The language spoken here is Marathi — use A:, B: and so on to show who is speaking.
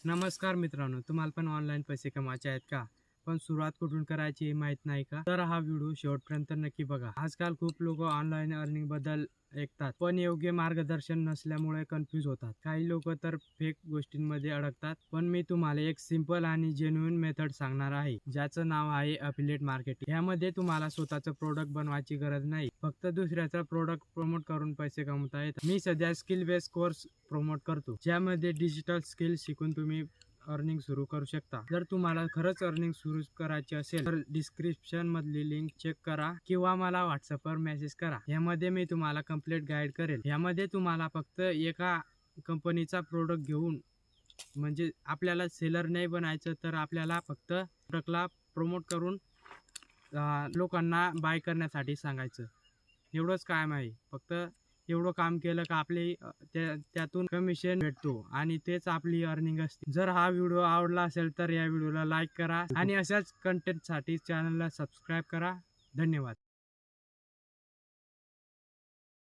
A: नमस्कार मित्रांनो, तुम्हाला पण ऑनलाईन पैसे कमवायचे आहेत का? पण सुरुवात कुठून करायची हे माहीत नाही का? तर हा व्हिडिओ शेवटपर्यंत नक्की बघा. आजकाल खूप लोक ऑनलाईन अर्निंग बद्दल ऐकतात, पण योग्य मार्गदर्शन नसल्यामुळे कन्फ्यूज होतात. काही लोक तर फेक गोष्टींमध्ये अडकतात. पण मी तुम्हाला एक सिंपल आणि जेन्युइन मेथड सांगणार आहे, ज्याचं नाव आहे अफिलिएट मार्केटिंग. यामध्ये तुम्हाला स्वतःचं प्रोडक्ट बनवायची गरज नाही, फक्त दुसऱ्याचा प्रोडक्ट प्रमोट करून पैसे कमवता येतात. मी सध्या स्किल बेस्ड कोर्स प्रमोट करतो, ज्यामध्ये डिजिटल स्किल शिकून तुम्ही अर्निंग सुरू करू शकता. जर तुम्हाला खरंच अर्निंग सुरू करायची असेल तर डिस्क्रिप्शन मधली लिंक चेक करा किंवा मला व्हॉट्सअपवर मेसेज करा. यामध्ये मी तुम्हाला कंप्लीट गाईड करेल. यामध्ये तुम्हाला फक्त एका कंपनीचा प्रोडक्ट घेऊन, म्हणजे आपल्याला सेलर नाही बनायचं, तर आपल्याला फक्त प्रोडक्टला प्रमोट करून लोकांना बाय करण्यासाठी सांगायचं. एवढंच काम आहे. फक्त एवढं काम केलं का आपली त्यातून कमिशन भेटतो आणि तेच आपली अर्निंग असते. जर हा व्हिडिओ आवडला असेल तर या व्हिडिओला लाईक करा आणि अशाच कंटेंटसाठी चॅनलला सबस्क्राईब करा. धन्यवाद.